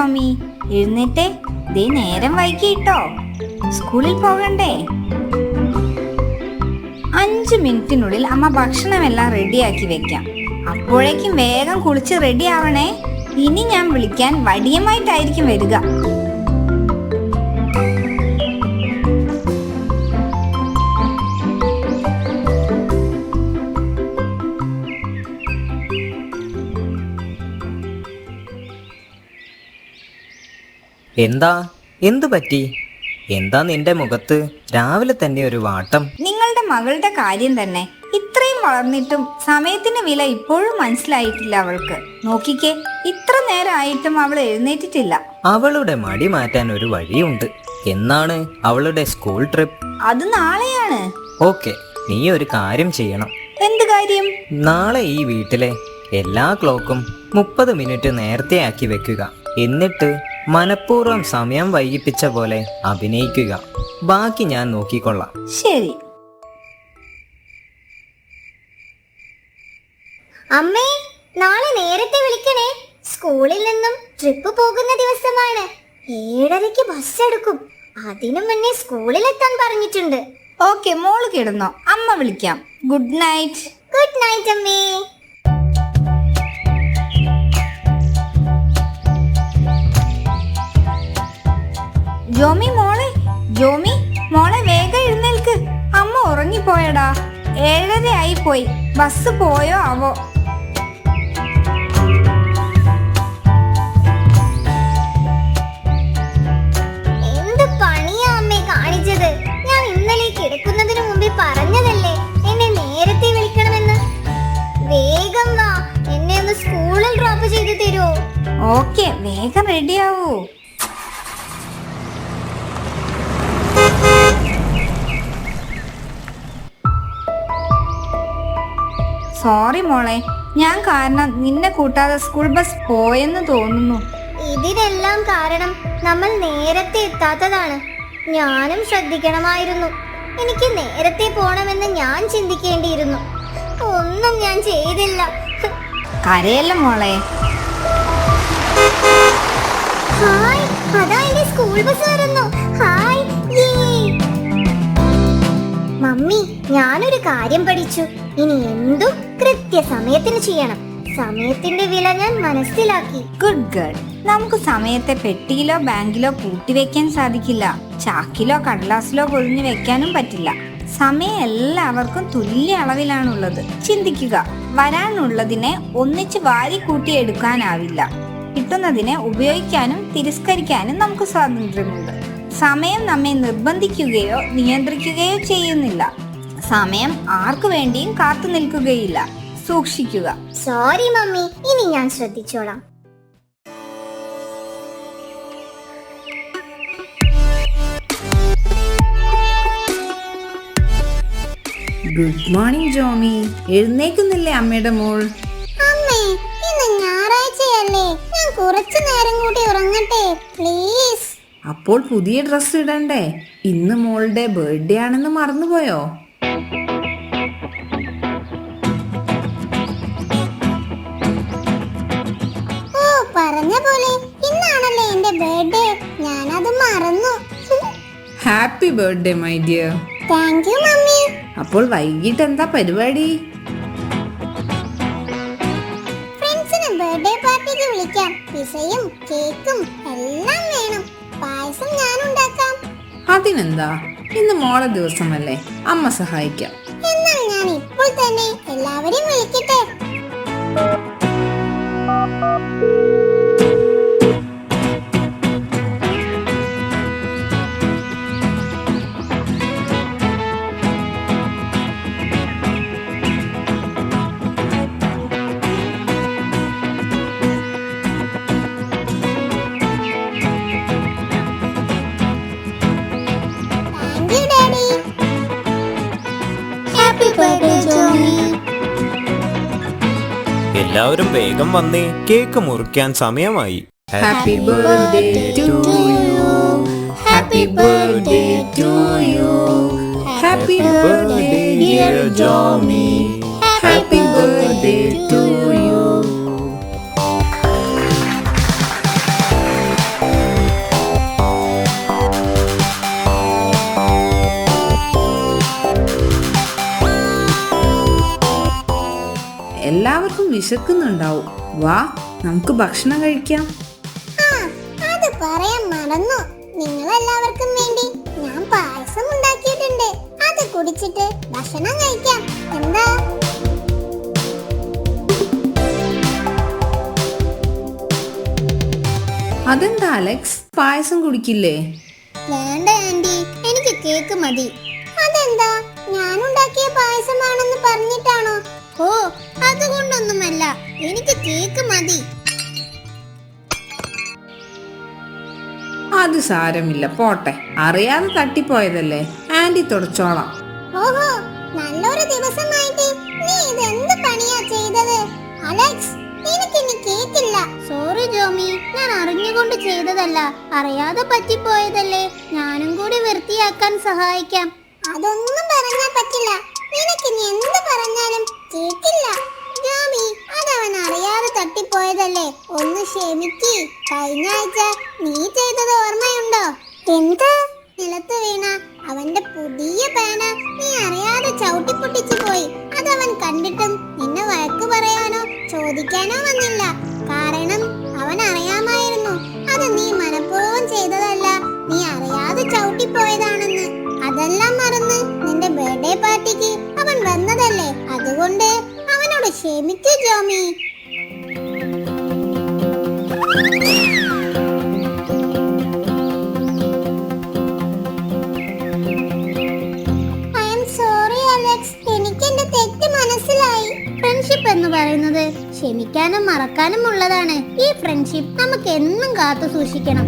ജോമി, എഴുന്നേറ്റേ. ദേ നേരം വൈകിട്ടോ, സ്കൂളിൽ പോകണ്ടേ? 5 മിനിറ്റിനുള്ളിൽ അമ്മ ഭക്ഷണമെല്ലാം റെഡിയാക്കി വെക്കാം. അപ്പോഴേക്കും വേഗം കുളിച്ച് റെഡി ആവണേ. ഇനി ഞാൻ വിളിക്കാൻ വടിയമായിട്ടായിരിക്കും വരിക. എന്തു പറ്റി? എന്താ നിന്റെ മുഖത്ത് രാവിലെ തന്നെ ഒരു വാട്ടം? നിങ്ങളുടെ മകളുടെ കാര്യം തന്നെ. ഇത്രയും വളർന്നിട്ടും സമയത്തിന്റെ വില ഇപ്പോഴും മനസ്സിലായിട്ടില്ല അവൾക്ക്. നോക്കിക്കേ, ഇത്ര നേരമായിട്ടും അവൾ എഴുന്നേറ്റിട്ടില്ല. അവളുടെ മടി മാറ്റാൻ ഒരു വഴിയുണ്ട്. എന്നാണ് അവളുടെ സ്കൂൾ ട്രിപ്പ്? അത് നാളെയാണ്. ഓക്കെ, നീ ഒരു കാര്യം ചെയ്യണം. എന്ത് കാര്യം? നാളെ ഈ വീട്ടിലെ എല്ലാ ക്ലോക്കും 30 മിനിറ്റ് നേരത്തെ ആക്കി വെക്കുക. എന്നിട്ട് മനഃപൂർവ്വം സമയം വൈകിപ്പിച്ച പോലെ അഭിനയിക്കുക. ബാക്കി ഞാൻ നോക്കിക്കൊള്ളാം. ശരി. അമ്മേ, നാളെ നേരത്തെ വിളിക്കണേ. സ്കൂളിൽ നിന്നും ട്രിപ്പ് പോകുന്ന ദിവസമാണ്. 7:30 ബസ് എടുക്കും. അതിനു മുന്നേ സ്കൂളിലെത്താൻ പറഞ്ഞിട്ടുണ്ട്. ഓക്കെ, മോള് കിടന്നോ, അമ്മ വിളിക്കാം. Good night. ഗുഡ് നൈറ്റ് അമ്മേ. ജോമി മോളെ വേഗം എഴുന്നേൽക്ക്. അമ്മ ഉറങ്ങിപ്പോയടാ. 7:30 ആയി പോയി. ബസ് പോയോ ആവോ? എന്ത് പണിയാ അമ്മേ കാണിച്ചത്? ഞാൻ ഇന്നലെ കിടക്കുന്നതിന് മുമ്പേ പറഞ്ഞതല്ലേ എന്നെ നേരത്തെ വിളിക്കണമെന്ന്. വേഗം വാ, എന്നെ ഒന്ന് സ്കൂളിൽ ഡ്രോപ്പ് ചെയ്തു തരുമോ? ഓക്കെ, വേഗം റെഡിയാവൂ. സോറി മോളെ, ഞാൻ കാരണം നിന്നെ കൂട്ടാതെ സ്കൂൾ ബസ് പോയെന്ന് തോന്നുന്നു. ഇതിനെല്ലാം കാരണം നമ്മൾ നേരത്തെ എത്താത്തതാണ്. ഞാനും ശ്രദ്ധിക്കണമായിരുന്നു. എനിക്ക് നേരത്തെ പോണമെന്ന് ഞാൻ ചിന്തിക്കേണ്ടിയിരുന്നു. ഒന്നും ഞാൻ ചെയ്തില്ല. കരയല്ല മോളെ. ഹായ്, അതാ എന്റെ സ്കൂൾ ബസ് വരുന്നു. ഹായ്. മമ്മി, ഞാനൊരു കാര്യം പഠിച്ചു. ഇനി എന്തും കൃത്യസമയത്തിന് ചെയ്യണം. സമയത്തിന്റെ വില ഞാൻ മനസ്സിലാക്കി. Good girl. നമുക്ക് സമയത്തെ പെട്ടിയിലോ ബാങ്കിലോ കൂട്ടിവെക്കാൻ സാധിക്കില്ല. ചാക്കിലോ കടലാസിലോ പൊതിഞ്ഞു വെക്കാനും പറ്റില്ല. സമയം എല്ലാവർക്കും തുല്യ അളവിലാണുള്ളത്. ചിന്തിക്കുക, വരാനുള്ളതിനെ ഒന്നിച്ച് വാരി കൂട്ടിയെടുക്കാനാവില്ല. കിട്ടുന്നതിനെ ഉപയോഗിക്കാനും തിരസ്കരിക്കാനും നമുക്ക് സ്വാതന്ത്ര്യമുണ്ട്. സമയം നമ്മെ നിർബന്ധിക്കുകയോ നിയന്ത്രിക്കുകയോ ചെയ്യുന്നില്ല. സമയം ആർക്കു വേണ്ടിയും കാത്തു നിൽക്കുകയില്ല. സൂക്ഷിക്കുക. സോറി മമ്മി, ഇനി ഞാൻ ശ്രദ്ധിച്ചോളാം. Good morning Jomy. എഴുന്നേക്കുന്നില്ലേ അമ്മയുടെ മോൾ? അമ്മേ, ഇന്ന് ഞായറാഴ്ചയല്ലേ, ഞാൻ കുറച്ചു നേരം കൂടി ഉറങ്ങട്ടെ പ്ലീസ്. അപ്പോൾ പുതിയ ഡ്രസ് ഇടണ്ടേ? ഇന്ന് മോളുടെ ബർത്ത്ഡേ ആണെന്ന് മറന്നുപോയോ? ഓ, പറഞ്ഞ പോലെ ഇന്നാണല്ലേ എന്റെ ബർത്ത്ഡേ. ഞാനത് മറന്നു. Happy birthday my dear. Thank you mummy. അപ്പോൾ വൈകിട്ട് എന്താ പരിപാടി? ഫ്രണ്ട്സിനെ ബർത്ത്ഡേ പാർട്ടിക്ക് വിളിക്കാം. പിസയും കേക്കും എല്ലാം വേണം. പായസം ഞാൻ ഉണ്ടാക്കാം. അതിനെന്താ, ഇന്ന് മോളെ ദിവസമല്ലേ, അമ്മ സഹായിക്കാം. എന്നാൽ ഞാൻ ഇപ്പോൾ തന്നെ എല്ലാവരെയും വിളിക്കട്ടെ. എല്ലാവരും വേഗം വന്നേ, കേക്ക് മുറിക്കാൻ സമയമായി. Happy birthday to you. Happy birthday to you. Happy birthday dear Jomi. Happy birthday to you. എല്ലാവർക്കും വിശക്കുന്നുണ്ടാവും. വാ, നമുക്ക് ഭക്ഷണം കഴിക്കാം. അത് പറയാൻ മറന്നു. നിങ്ങൾ എല്ലാവർക്കും വേണ്ടി ഞാൻ പായസം ഉണ്ടാക്കിയിട്ടുണ്ട്. അത് കുടിച്ചിട്ട് ഭക്ഷണം കഴിക്കാം. എന്താ? അതെന്താ അലക്സ്, പായസം കുടിക്കില്ലേ? വേണ്ട ആന്റി, എനിക്ക് കേക്ക് മതി. അതെന്താ, ഞാൻ ഉണ്ടാക്കിയ പായസമാണെന്ന് പറഞ്ഞിട്ടാണോ? ഓ, അതുകൊണ്ടൊന്നുമല്ല, എനിക്ക് കേക്ക് മതി. അത് സാരമില്ല, പോട്ടെ. അറിയാതെ തട്ടിപ്പോയതല്ലേ, ആന്റി തുടച്ചോളാം. ഓഹോ, നല്ലൊരു ദിവസമായിട്ട് നീ ഇതെന്ത് പണിയാ ചെയ്തത്? അലക്സ്, എനിക്കിനി കേക്കില്ല. സോറി ജോമി, ഞാൻ അറിഞ്ഞുകൊണ്ട് ചെയ്തതല്ല, അറിയാതെ പറ്റിപ്പോയതല്ലേ. ഞാനും കൂടി വൃത്തിയാക്കാൻ സഹായിക്കാം. അതൊന്നും പറഞ്ഞാൽ പറ്റില്ല. നിനക്കിനി എന്ത് പറഞ്ഞാലും കേക്കില്ല. ജോമി, അതവൻ അറിയാതെ തട്ടിപ്പോയതല്ലേ, ഒന്ന് ക്ഷമിക്ക്. കഴിഞ്ഞ ആഴ്ച നീ ചെയ്തത് ഓർമ്മയുണ്ടോ? എന്ത്? നിലത്ത് വീണ അവന്റെ പുതിയ പേന നീ അറിയാതെ ചവിട്ടിപ്പൊട്ടിച്ചു പോയി. അതവൻ കണ്ടിട്ടും നിന്നെ വഴക്ക് പറയാനോ ചോദിക്കാനോ വന്നില്ല. കാരണം അവൻ അറിയാമായിരുന്നു അത് നീ മനഃപൂർവ്വം ചെയ്തതല്ല, നീ അറിയാതെ ചവിട്ടിപ്പോയതാണെന്ന്. അതെല്ലാം മറന്ന് നിന്റെ ബർത്ത്ഡേ പാർട്ടിക്ക് അവൻ വന്നതല്ലേ, അതുകൊണ്ട് അവനോട് ക്ഷമിക്കൂ ജോമി. ഫ്രണ്ട്ഷിപ്പ് എന്ന് പറയുന്നത് ക്ഷമിക്കാനും മറക്കാനും ഉള്ളതാണ്. ഈ ഫ്രണ്ട്ഷിപ്പ് നമുക്ക് എന്നും കാത്തു സൂക്ഷിക്കണം.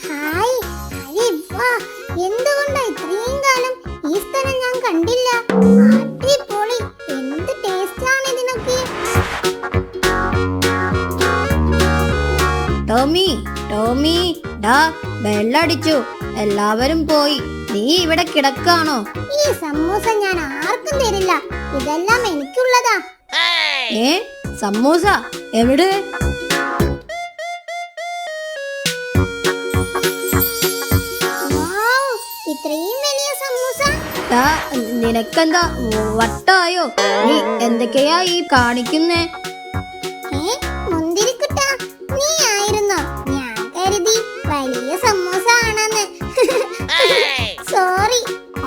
ഹായ്, എന്തുകൊണ്ടാ ഇത്രയും കാലം ഈ സ്ഥലം ഞാൻ കണ്ടില്ല? അടിപൊളി, എന്ത് ടേസ്റ്റ് ആണ് ഇതിനൊക്കെ. ടോമി, ടോമി, ഡാ, ബെല്ലടിച്ചു. എല്ലാവരും പോയി. നീ ഇവിടെ കിടക്കാണോ? ഈ സമൂസ ഞാൻ ആർക്കും തരില്ല. ഇതെല്ലാം എനിക്കുള്ളതാ. ഏ, സമൂസ എവിടെ? വൗ, ഇത്രയും വലിയ സമൂസ. ഡാ, നിനക്കെന്താ വട്ടായോ? നീ എന്തൊക്കെയാ ഈ കാണിക്കുന്നേ? മുന്തിരിക്കുട്ട, നീ ആയിരുന്നോ? ഞാൻ കരുതി വലിയ സമൂസ ആണെന്ന്. സോറി.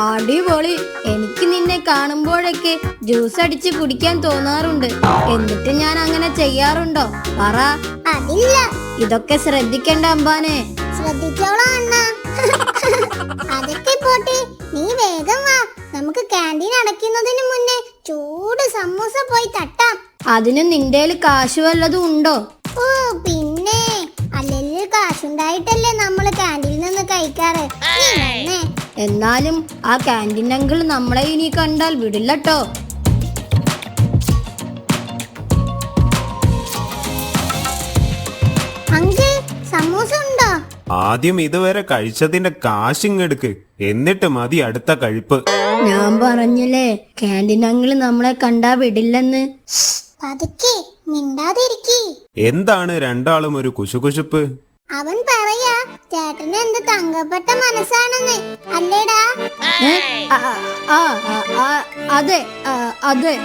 അടിപൊളി. എനിക്ക് നിന്നെ കാണുമ്പോഴൊക്കെ ജ്യൂസ് അടിച്ച് കുടിക്കാൻ തോന്നാറുണ്ട്. എന്നിട്ട് ഞാൻ അങ്ങനെ ചെയ്യാറുണ്ടോ? പറ. അതില്ല. ഇതൊക്കെ ശ്രദ്ധിക്കണ്ട അമ്പാനെ. ശ്രദ്ധിച്ചോളാം അണ്ണ. അതൊക്കെ പോട്ടെ, നീ വേഗം വാ. നമുക്ക് ക്യാൻറ്റീൻ അടയ്ക്കുന്നതിന് മുന്നേ ചൂട് സമൂസ പോയി തട്ടാം. അതിന് നിന്റേല് കാശ് വല്ലതും ഉണ്ടോ? ഓ പിന്നെ, അല്ലെങ്കിൽ കാശുണ്ടായിട്ടല്ലേ നമ്മള് ക്യാൻറ്റീനിൽ നിന്ന് കഴിക്കാറ്. നീ വന്നേ. എന്നാലും ആ ക്യാൻറ്റീൻ അങ്കിൾ നമ്മളെ ഇനി കണ്ടാൽ വിടില്ലട്ടോ. അങ്കിൾ, സമൂസ ഉണ്ടോ? ആദ്യം ഇതുവരെ കഴിച്ചതിന്റെ കാശിങ്ങെടുക്ക്, എന്നിട്ട് മതി അടുത്ത കഴിപ്പ്. ഞാൻ പറഞ്ഞില്ലേ, ക്യാൻറ്റീൻ അങ്കിൾ നമ്മളെ കണ്ടാ വിടില്ലെന്ന്. പതുക്കെ, മിണ്ടാതിരിക്കി. എന്താണ് രണ്ടാളും ഒരു കുശുകുശുപ്പ്? അവൻ പറയാ ചേട്ടന് എന്ത് തങ്കപ്പെട്ട മനസ്സാണെന്ന്, അല്ലേടാ? ഏ? അതെ, അതെ.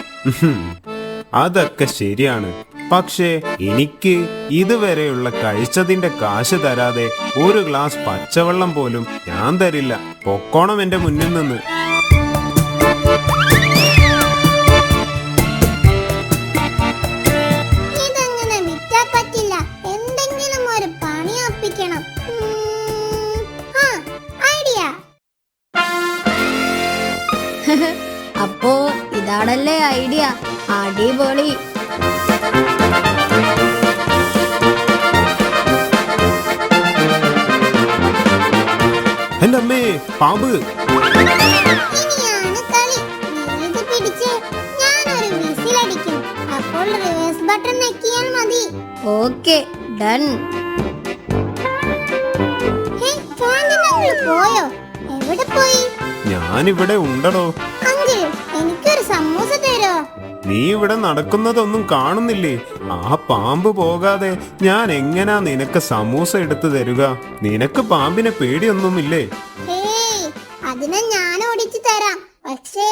അതൊക്കെ ശരിയാണ്. പക്ഷേ എനിക്ക് ഇതുവരെയുള്ള കഴിച്ചതിന്റെ കാശ് തരാതെ ഒരു ഗ്ലാസ് പച്ചവെള്ളം പോലും ഞാൻ തരില്ല. പൊക്കോണം എന്റെ മുന്നിൽ നിന്ന്. ഇതങ്ങനെ വിറ്റാ പറ്റില്ല. എന്തെങ്കിലും ഒരു പണി ഒപ്പിക്കണം. ഐഡിയ. അപ്പോ ഇതാണല്ലേ ഐഡിയ. അടിപൊളി. എന്റെ അമ്മേ, പാമ്പ്! ഇനിയാണ് കളി. നീ ഇത് പിടിച്ച് ഞാനൊരു വിസിലടിക്കും. അപ്പോൾ റിവേഴ്സ് ബട്ടൺ ഞെക്കിയാൽ മതി. Okay, done. പോയോ? എവിടെ പോയി? ഞാനിവിടെ ഉണ്ടടോ. അങ്കിൾ, എനിക്കൊരു സമൂസ തരോ? നീ നീ ഇവിടെ നടക്കുന്നതൊന്നും കാണുന്നില്ലേ? ആ പാമ്പ് പോകാതെ ഞാൻ എങ്ങനാ നിനക്ക് സമൂസ എടുത്തു തരുക? നിനക്ക് പാമ്പിനെ പേടിയൊന്നുമില്ലേ? ഹേയ്, അതിനെ ഞാൻ ഓടിച്ചു തരാം. പക്ഷേ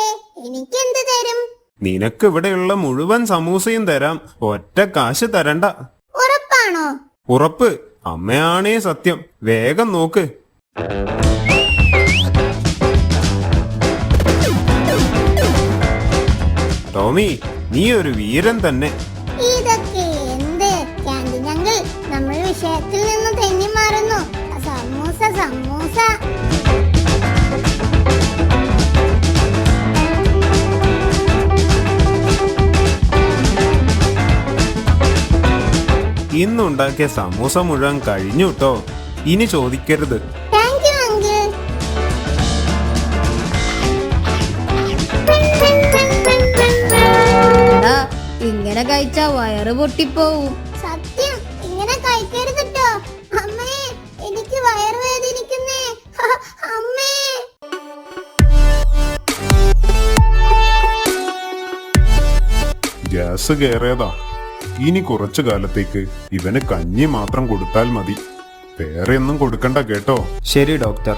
എനിക്കെന്ത് തരും? നിനക്ക് ഇവിടെയുള്ള മുഴുവൻ സമൂസയും തരാം, ഒറ്റ കാശ് തരണ്ട. ഉറപ്പാണോ? ഉറപ്പ്. അമ്മയാണേ സത്യം. വേഗം നോക്ക്. ടോമി, നീ ഒരു വീരൻ തന്നെ. ഇതൊക്കെ എന്ത് ക്യാൻറ്റീൻ അങ്കിൾ? നമ്മൾ വിഷയത്തിൽ നിന്ന് തെന്നി മാറുന്നു. സമൂസ സമൂസ. ഇന്നുണ്ടാക്കിയ സമൂസ മുഴുവൻ കഴിഞ്ഞു ട്ടോ. ഇനി ചോദിക്കരുത്. Thank you uncle. എടാ, ഇങ്ങനെ കഴിച്ചാ വയറ് പൊട്ടിപ്പോവും. സത്യം, ഇങ്ങനെ കഴിക്കരുത് ട്ടോ. അമ്മേ, എനിക്ക് വയറുവേദനിക്കുന്നേ. അമ്മേ. ഗ്യാസ് കയറിയതാ. ഇനി കുറച്ചു കാലത്തേക്ക് ഇവന് കഞ്ഞി മാത്രം കൊടുത്താൽ മതി. വേറെ ഒന്നും കൊടുക്കണ്ട കേട്ടോ. ശരി ഡോക്ടർ.